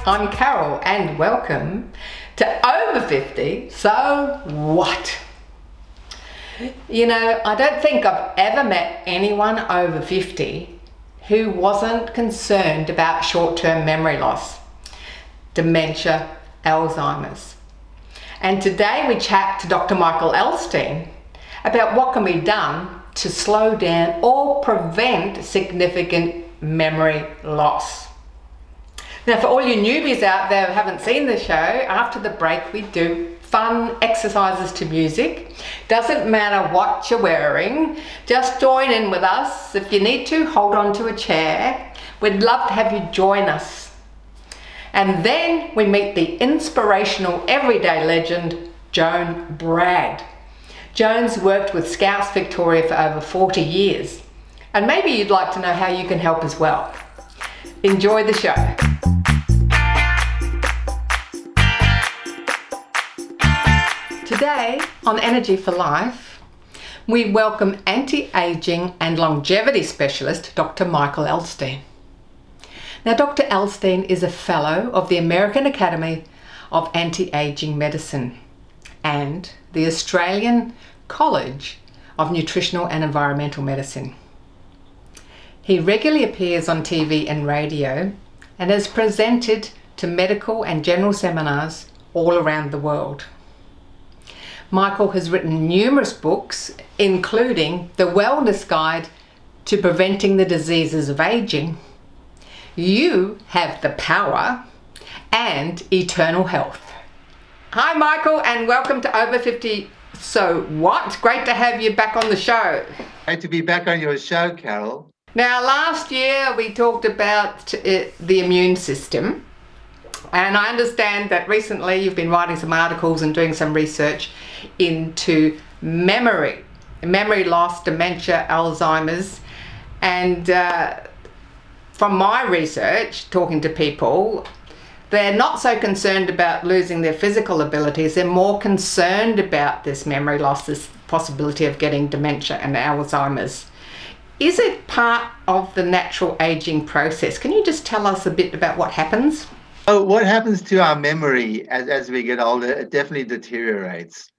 I'm Carol and welcome to Over 50, So What? You know, I don't think I've ever met anyone over 50 who wasn't concerned about short-term memory loss, dementia, Alzheimer's. And today we chat to Dr Michael Elstein about what can be done to slow down or prevent significant memory loss. Now, for all you newbies out there who haven't seen the show, after the break we do fun exercises to music. Doesn't matter what you're wearing, just join in with us. If you need to, hold on to a chair. We'd love to have you join us. And then we meet the inspirational everyday legend, Joan Bradd. Joan's worked with Scouts Victoria for over 40 years. And maybe you'd like to know how you can help as well. Enjoy the show. Today on Energy for Life, we welcome anti-aging and longevity specialist, Dr. Michael Elstein. Now, Dr. Elstein is a fellow of the American Academy of Anti-Aging Medicine and the Australian College of Nutritional and Environmental Medicine. He regularly appears on TV and radio and has presented to medical and general seminars all around the world. Michael has written numerous books, including The Wellness Guide to Preventing the Diseases of Aging, You Have the Power, and Eternal Health. Hi Michael, and welcome to Over 50 So What? Great to have you back on the show. Great to be back on your show, Carol. Now, last year we talked about the immune system, and I understand that recently you've been writing some articles and doing some research into memory loss, dementia, Alzheimer's. And from my research, talking to people, they're not so concerned about losing their physical abilities. They're more concerned about this memory loss, this possibility of getting dementia and Alzheimer's. Is it part of the natural aging process? Can you just tell us a bit about what happens? Oh, what happens to our memory as we get older? It definitely deteriorates.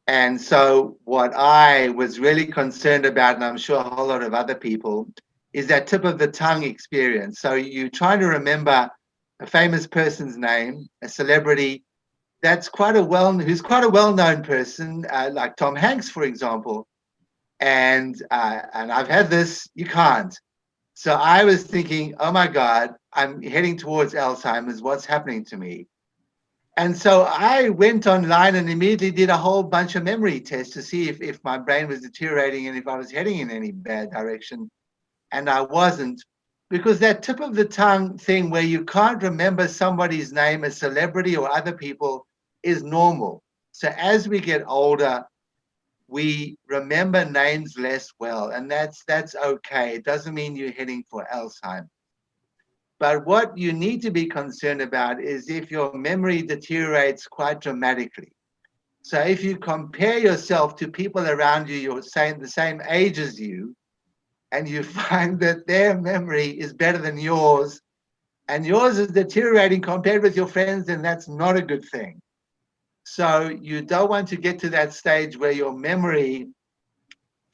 And so what I was really concerned about, and I'm sure a whole lot of other people, is that tip of the tongue experience. So you're trying to remember a famous person's name, a celebrity who's quite a well-known person, like Tom Hanks, for example. And I've had this, you can't. So I was thinking, oh my God, I'm heading towards Alzheimer's. What's happening to me? And so I went online and immediately did a whole bunch of memory tests to see if my brain was deteriorating and if I was heading in any bad direction. And I wasn't, because that tip of the tongue thing where you can't remember somebody's name, a celebrity or other people, is normal. So as we get older, we remember names less well, and that's okay. It doesn't mean you're heading for Alzheimer's. But what you need to be concerned about is if your memory deteriorates quite dramatically. So if you compare yourself to people around you, you're saying the same age as you, and you find that their memory is better than yours, and yours is deteriorating compared with your friends, then that's not a good thing. So you don't want to get to that stage where your memory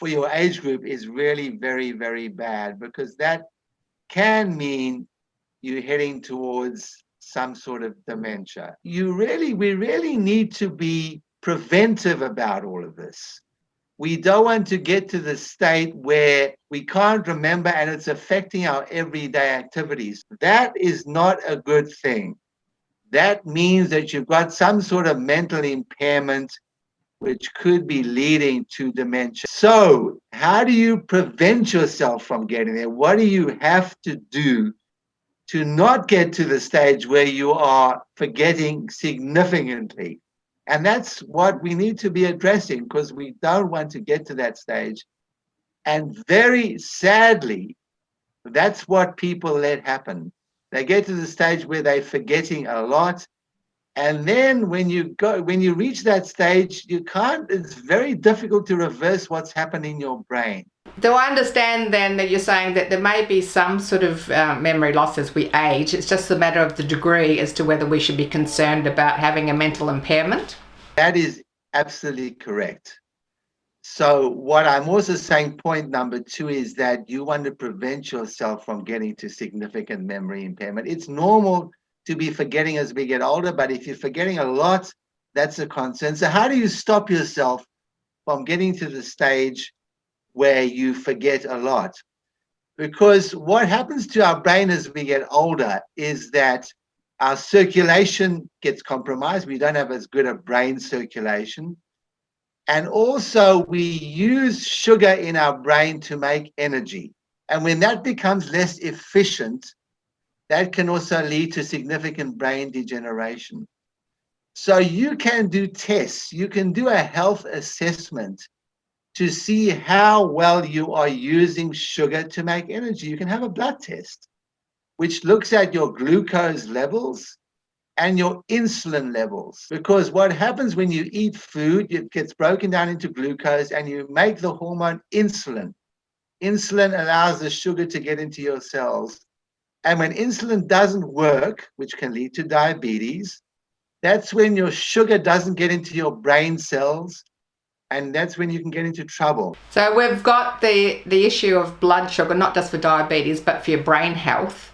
for your age group is really very, very bad, because that can mean you're heading towards some sort of dementia. We really need to be preventive about all of this. We don't want to get to the state where we can't remember and it's affecting our everyday activities. That is not a good thing. That means that you've got some sort of mental impairment which could be leading to dementia. So how do you prevent yourself from getting there? What do you have to do to not get to the stage where you are forgetting significantly? And that's what we need to be addressing, because we don't want to get to that stage. And very sadly, that's what people let happen. They get to the stage where they're forgetting a lot. And then when you reach that stage, it's very difficult to reverse what's happened in your brain. do I understand then that you're saying that there may be some sort of memory loss as we age? It's just a matter of the degree as to whether we should be concerned about having a mental impairment? That is absolutely correct. So what I'm also saying, point number two, is that you want to prevent yourself from getting to significant memory impairment. It's normal to be forgetting as we get older, but if you're forgetting a lot, that's a concern. So how do you stop yourself from getting to the stage where you forget a lot? Because what happens to our brain as we get older is that our circulation gets compromised. We don't have as good a brain circulation. And also, we use sugar in our brain to make energy. And when that becomes less efficient, that can also lead to significant brain degeneration. So you can do tests. You can do a health assessment to see how well you are using sugar to make energy. You can have a blood test, which looks at your glucose levels and your insulin levels. Because what happens when you eat food, it gets broken down into glucose and you make the hormone insulin. Insulin allows the sugar to get into your cells. And when insulin doesn't work, which can lead to diabetes, that's when your sugar doesn't get into your brain cells. And that's when you can get into trouble. So we've got the issue of blood sugar, not just for diabetes, but for your brain health.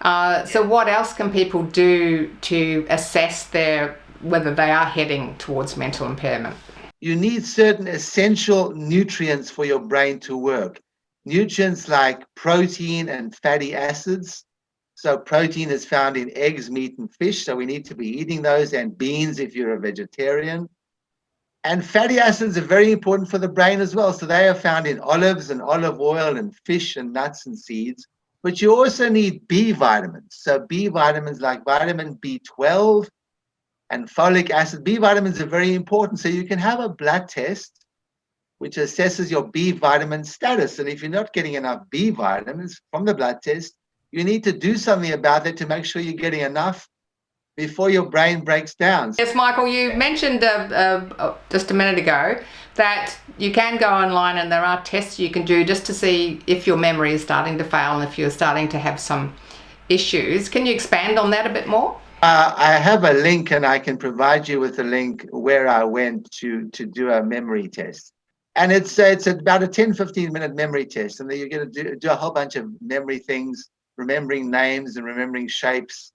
So what else can people do to assess whether they are heading towards mental impairment? You need certain essential nutrients for your brain to work. Nutrients like protein and fatty acids. So protein is found in eggs, meat, and fish. So we need to be eating those, and beans if you're a vegetarian. And fatty acids are very important for the brain as well. So they are found in olives and olive oil and fish and nuts and seeds. But you also need B vitamins. So B vitamins like vitamin B12 and folic acid. B vitamins are very important. So you can have a blood test which assesses your B vitamin status. And if you're not getting enough B vitamins from the blood test, you need to do something about that to make sure you're getting enough before your brain breaks down. Yes, Michael, you mentioned just a minute ago that you can go online and there are tests you can do just to see if your memory is starting to fail and if you're starting to have some issues. Can you expand on that a bit more? I have a link, and I can provide you with a link where I went to do a memory test. And it's about a 10-15-minute memory test. And then you're going to do a whole bunch of memory things, remembering names and remembering shapes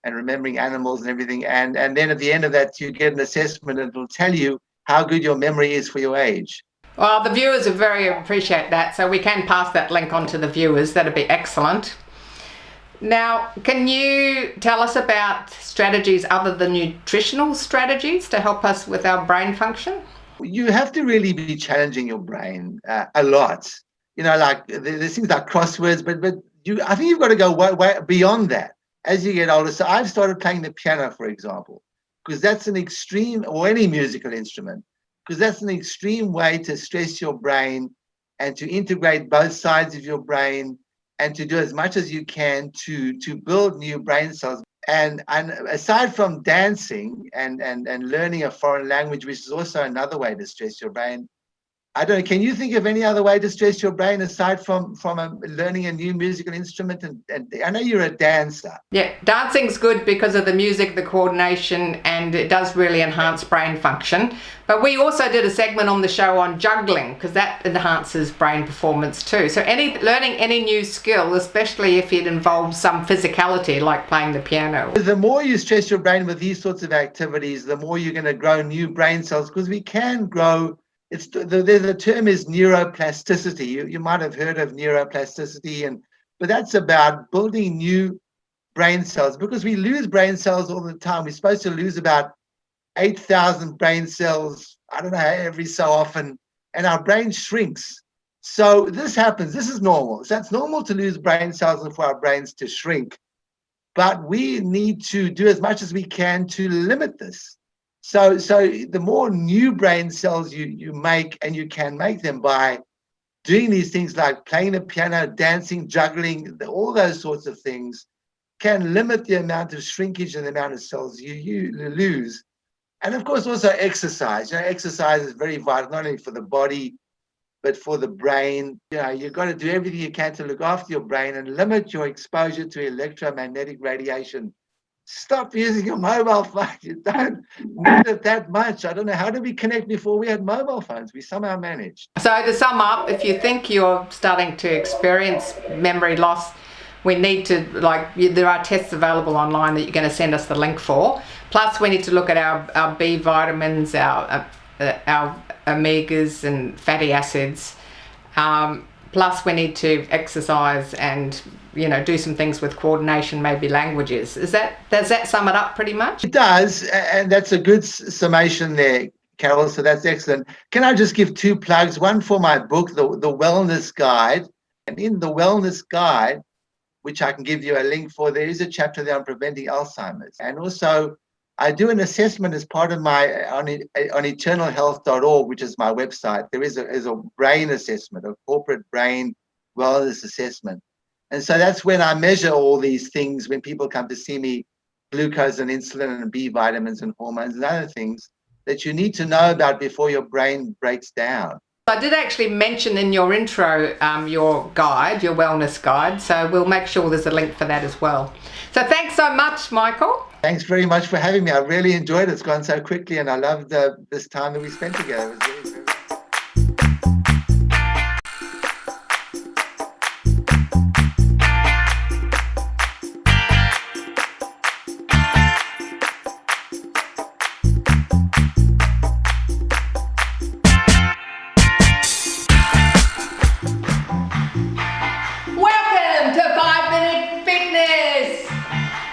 and remembering animals and everything. And then at the end of that, you get an assessment, and it'll tell you how good your memory is for your age. Well, the viewers would very appreciate that. So we can pass that link on to the viewers. That'd be excellent. Now, can you tell us about strategies other than nutritional strategies to help us with our brain function? You have to really be challenging your brain a lot. You know, like there's things like crosswords, but I think you've got to go way beyond that as you get older. So I've started playing the piano, for example, because that's an extreme, or any musical instrument, because that's an extreme way to stress your brain and to integrate both sides of your brain and to do as much as you can to build new brain cells. And aside from dancing and learning a foreign language, which is also another way to stress your brain, I don't know, can you think of any other way to stress your brain aside from learning a new musical instrument? And I know you're a dancer. Yeah, dancing's good because of the music, the coordination, and it does really enhance brain function. But we also did a segment on the show on juggling because that enhances brain performance too. So learning any new skill, especially if it involves some physicality like playing the piano. The more you stress your brain with these sorts of activities, the more you're going to grow new brain cells, because we can grow. The term is neuroplasticity. You might have heard of neuroplasticity, but that's about building new brain cells, because we lose brain cells all the time. We're supposed to lose about 8,000 brain cells, I don't know, every so often, and our brain shrinks. So this happens. This is normal. So it's normal to lose brain cells and for our brains to shrink. But we need to do as much as we can to limit this. So the more new brain cells you make, and you can make them by doing these things like playing the piano, dancing, juggling, all those sorts of things, can limit the amount of shrinkage and the amount of cells you lose. And of course, also exercise. You know, exercise is very vital, not only for the body, but for the brain, you've got to do everything you can to look after your brain and limit your exposure to electromagnetic radiation. Stop using your mobile phone. You don't need it that much. I don't know, how did we connect before we had mobile phones? We somehow managed. So to sum up, if you think you're starting to experience memory loss, we need to, there are tests available online that you're going to send us the link for. Plus we need to look at our B vitamins, our omegas and fatty acids. Plus we need to exercise and do some things with coordination, maybe languages. Does that sum it up pretty much? It does, and that's a good summation there, Carol, so that's excellent. Can I just give 2 plugs? One for my book, the Wellness Guide. And in the Wellness Guide, which I can give you a link for, there is a chapter there on preventing Alzheimer's. And also, I do an assessment as part of my, on eternalhealth.org, which is my website. There is a brain assessment, a corporate brain wellness assessment. And so that's when I measure all these things when people come to see me, glucose and insulin and B vitamins and hormones and other things that you need to know about before your brain breaks down. I did actually mention in your intro your guide, your wellness guide, so we'll make sure there's a link for that as well. So thanks so much, Michael. Thanks very much for having me. I really enjoyed it. It's gone so quickly, and I loved this time that we spent together. It was really, really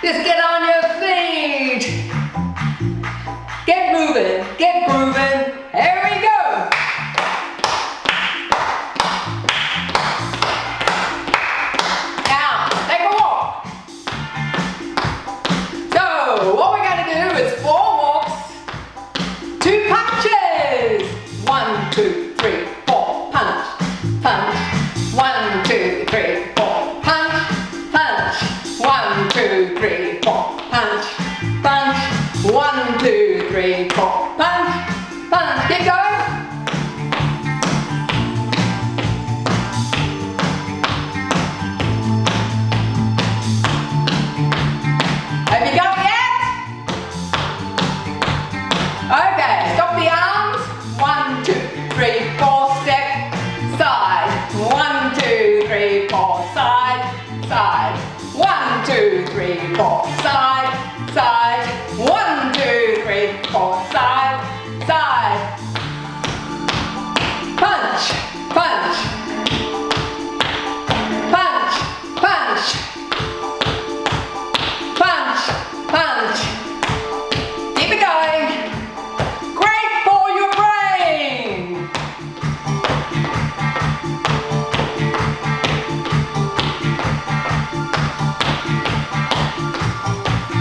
Just get on your feet. Get moving, get grooving. Here we go. Now, take a walk. So, what we're going to do is 4 walks, 2 punches. 1, 2, 3, 4, punch, punch. 1, 2, 3, 4, punch, punch. 1, 2, 3, 4, punch, punch. 1, 2, 3, 4, punch, punch. Keep going. Have you got it yet? Okay, stop the arms. 1, 2, 3, 4, step, side. 1, 2, 3, 4, side, side. 1, 2, 3, 4, side, side. 1, 2, 3, 4, side, side. Punch, punch. Punch, punch. Punch, punch. Keep it going. Great for your brain.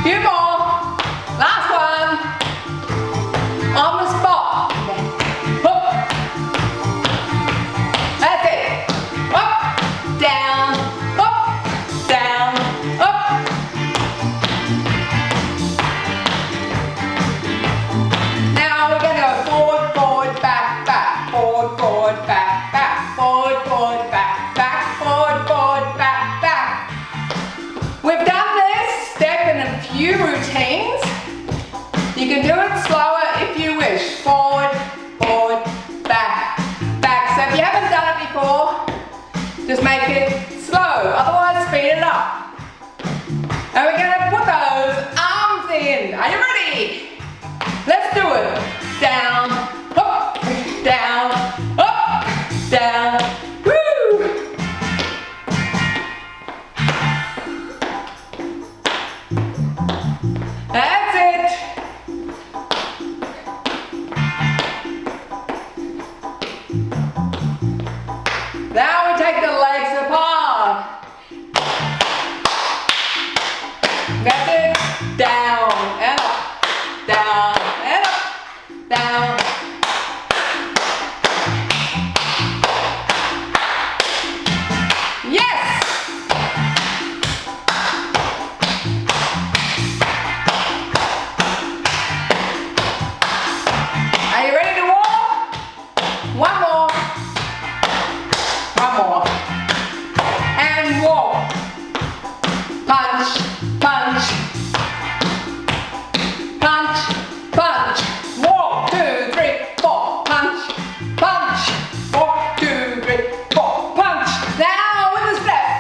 Few more. Last one. On the spot. Up. That's it. Up, down, up, down, up. Now we're going to go forward, forward, back, back. Forward, forward, back, back. Forward, forward, back, back. Forward, forward, back, back. We've done this step in a few routines. You can do it slower if you wish. Forward, forward, back, back. So if you haven't done it before, just make it slow. Otherwise, speed it up. And we're going to put those arms in. Are you ready? Let's do it. Down, up, down, up, down. Woo! That's it. Now we take the legs apart. punch, punch, punch, punch. 1, 2, 3, 4, punch, punch. 1, 2, 3, 4, punch. Now with a step.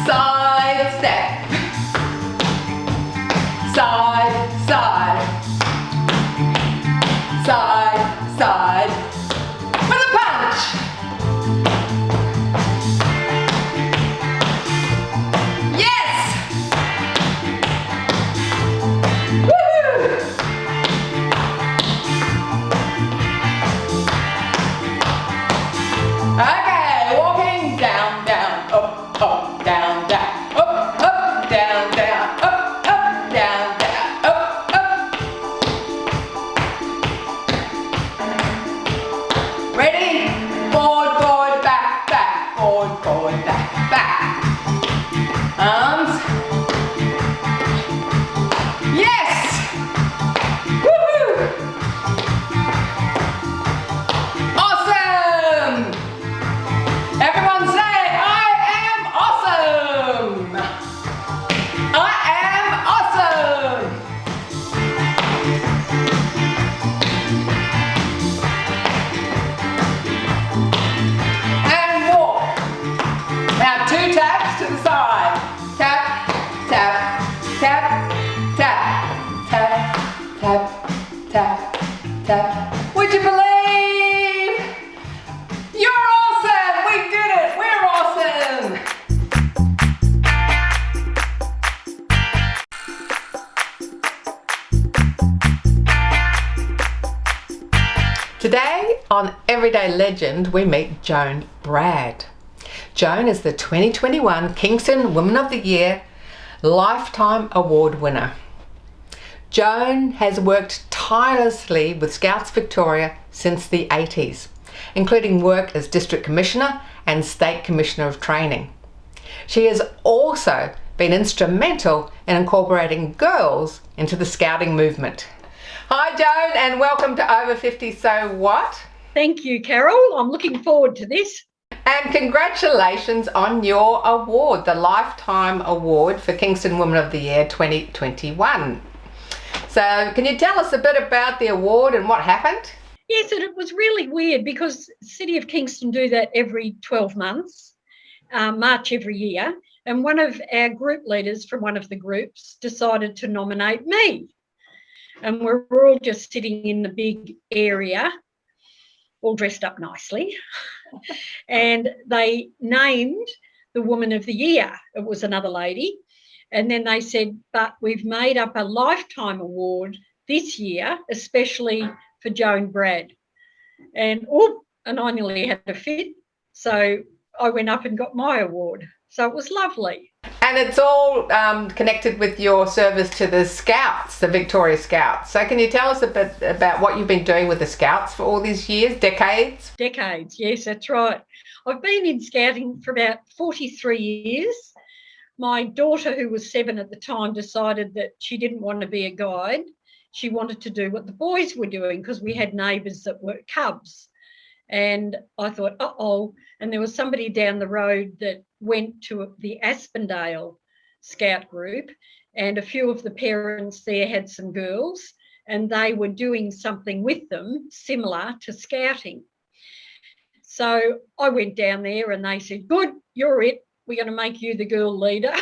Side step. Side, side. Side, side. With a punch. Yes! Woo! Okay, walking down, down, up, up, down, down, up, up, down, down, up, up, down, down, up, up. Ready? Forward, forward, back, back, forward, forward, back, back. Arms. Yes! Woohoo! Awesome! Everyone say, I am awesome! I am awesome! And walk. Now 2 taps to the side. Tap, tap, tap, tap, tap, tap, tap, tap. Would you believe? You're awesome! We did it! We're awesome! Today on Everyday Legend, we meet Joan Bradd. Joan is the 2021 Kingston Woman of the Year Lifetime Award winner. Joan has worked tirelessly with Scouts Victoria since the 80s, including work as District Commissioner and State Commissioner of Training. She has also been instrumental in incorporating girls into the Scouting movement. Hi Joan, and welcome to Over 50 So What? Thank you, Carol. I'm looking forward to this. And congratulations on your award, the Lifetime Award for Kingston Woman of the Year 2021. So can you tell us a bit about the award and what happened? Yes, and it was really weird because City of Kingston do that every 12 months, March every year. And one of our group leaders from one of the groups decided to nominate me. And we're all just sitting in the big area, all dressed up nicely. And they named the Woman of the Year. It was another lady. And then they said, but we've made up a lifetime award this year, especially for Joan Bradd. And I nearly had a fit. So I went up and got my award. So it was lovely. And it's all connected with your service to the Scouts, the Victoria Scouts. So can you tell us a bit about what you've been doing with the Scouts for all these years, decades? Decades, yes, that's right. I've been in Scouting for about 43 years. My daughter, who was 7 at the time, decided that she didn't want to be a guide. She wanted to do what the boys were doing because we had neighbours that were Cubs. And I thought, uh-oh. And there was somebody down the road that went to the Aspendale Scout group, and a few of the parents there had some girls, and they were doing something with them similar to Scouting. So I went down there and they said, good, you're it. We're going to make you the girl leader.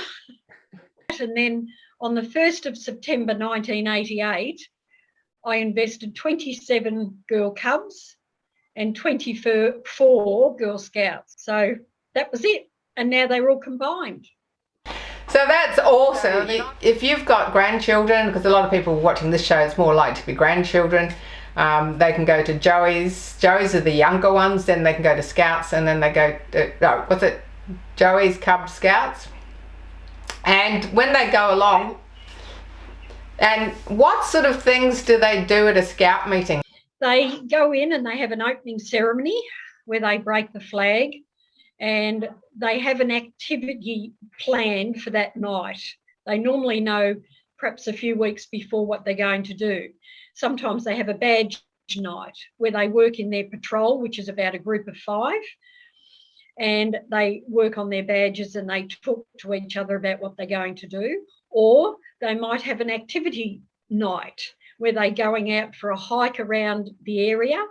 And then on the 1st of September 1988, I invested 27 Girl Cubs and 24 Girl Scouts. So that was it. And now they're all combined. So that's awesome. If you've got grandchildren, because a lot of people watching this show, it's more likely to be grandchildren, they can go to Joey's. Joey's are the younger ones, then they can go to Scouts, and then they go to, Joey's Cub Scouts. And when they go along, and what sort of things do they do at a Scout meeting? They go in and they have an opening ceremony where they break the flag, and they have an activity planned for that night. They normally know perhaps a few weeks before what they're going to do. Sometimes they have a badge night where they work in their patrol, which is about a group of 5. and they work on their badges and they talk to each other about what they're going to do. Or they might have an activity night where they're going out for a hike around the area.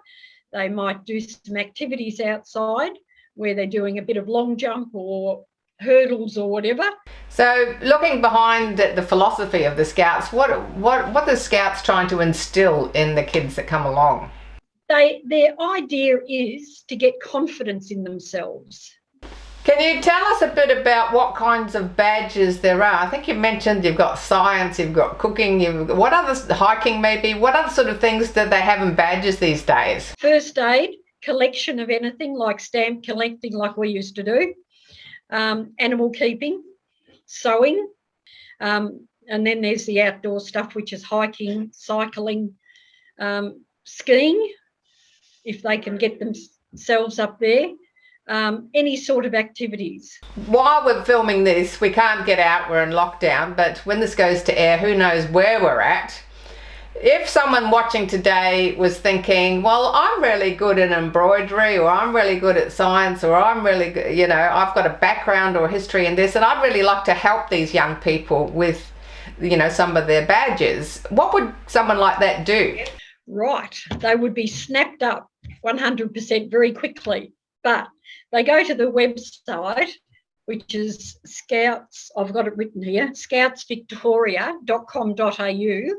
They might do some activities outside where they're doing a bit of long jump or hurdles or whatever. So looking behind the philosophy of the Scouts, what are the Scouts trying to instill in the kids that come along? Their idea is to get confidence in themselves. Can you tell us a bit about what kinds of badges there are? I think you mentioned you've got science, you've got cooking, what other, hiking maybe, what other sort of things do they have in badges these days? First aid, collection of anything like stamp collecting like we used to do, animal keeping, sewing, and then there's the outdoor stuff, which is hiking, cycling, skiing, if they can get themselves up there. Any sort of activities. While we're filming this, we can't get out, we're in lockdown, but when this goes to air, who knows where we're at. If someone watching today was thinking, well, I'm really good in embroidery, or I'm really good at science, or I'm really good, you know, I've got a background or history in this, and I'd really like to help these young people with, you know, some of their badges, what would someone like that do? Right, they would be snapped up 100% very quickly, but they go to the website, which is Scouts, I've got it written here, scoutsvictoria.com.au,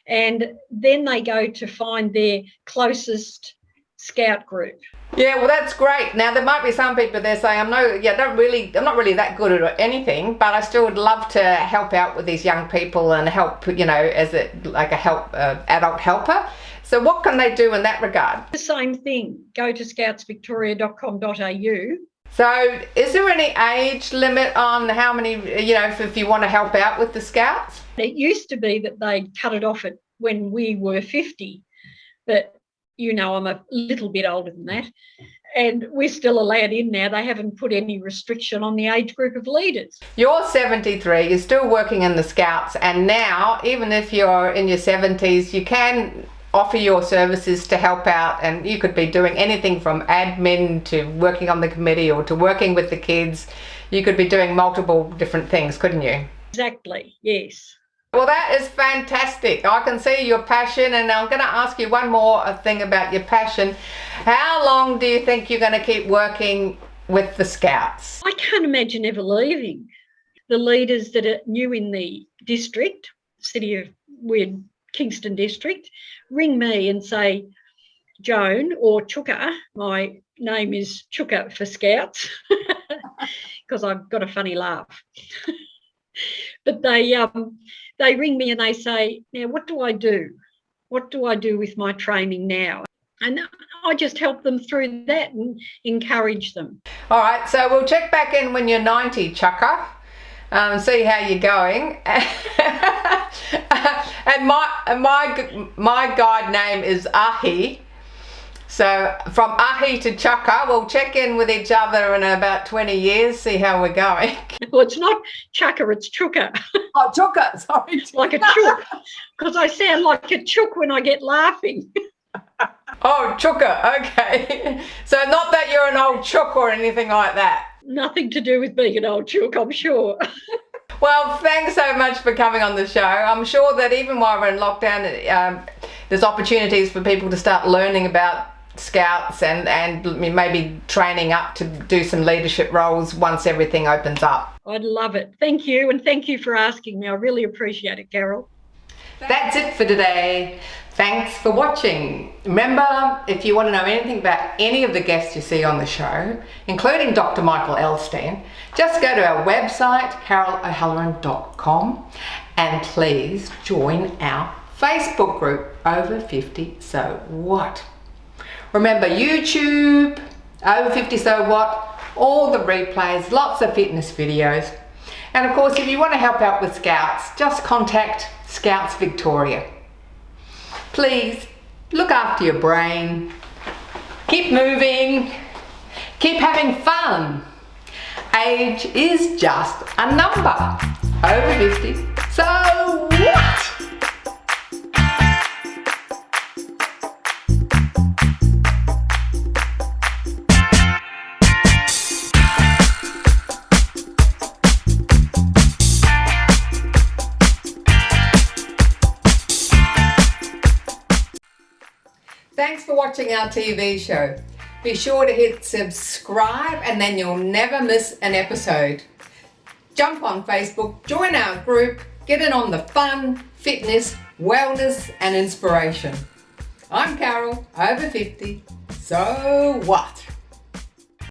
and then they go to find their closest Scout group. Yeah, well, that's great. Now, there might be some people there saying, I'm not really that good at anything, but I still would love to help out with these young people and help, you know, as adult helper. So what can they do in that regard? The same thing. Go to scoutsvictoria.com.au. So is there any age limit on how many, you know, if you want to help out with the Scouts? It used to be that they'd cut it off at when we were 50, but, you know, I'm a little bit older than that, and we're still allowed in now. They haven't put any restriction on the age group of leaders. You're 73, you're still working in the Scouts, and now, even if you're in your 70s, you can offer your services to help out, and you could be doing anything from admin to working on the committee or to working with the kids. You could be doing multiple different things, couldn't you? Exactly, yes. Well, that is fantastic. I can see your passion, and I'm going to ask you one more thing about your passion. How long do you think you're going to keep working with the Scouts? I can't imagine ever leaving. The leaders that are new in the district, Kingston district, ring me and say, Joan, or Chuka, my name is Chuka for Scouts, because I've got a funny laugh. But they ring me and they say, now, what do I do? What do I do with my training now? And I just help them through that and encourage them. All right, so we'll check back in when you're 90, Chuka. See how you're going. And my guide name is Ahi. So from Ahi to Chuka, we'll check in with each other in about 20 years, see how we're going. Well, it's not Chuka, it's Chuka. Oh, Chuka, sorry. Like a chook, because I sound like a chook when I get laughing. Oh, Chuka, okay. So not that you're an old chook or anything like that. Nothing to do with being an old chook, I'm sure. Well, thanks so much for coming on the show. I'm sure that even while we're in lockdown, there's opportunities for people to start learning about Scouts and maybe training up to do some leadership roles once everything opens up. I'd love it. Thank you, and thank you for asking me. I really appreciate it, Carol. That's it for today. Thanks for watching. Remember, if you want to know anything about any of the guests you see on the show, including Dr Michael Elstein, just go to our website, carolohalloran.com, and please join our Facebook group, Over 50 So What. Remember, YouTube, Over 50 So What, all the replays, lots of fitness videos. And of course, if you want to help out with Scouts, just contact Scouts Victoria. Please look after your brain, keep moving, keep having fun. Age is just a number. Over 50, so what? Thanks for watching our TV show. Be sure to hit subscribe and then you'll never miss an episode. Jump on Facebook, join our group, get in on the fun, fitness, wellness and inspiration. I'm Carol, over 50. So what?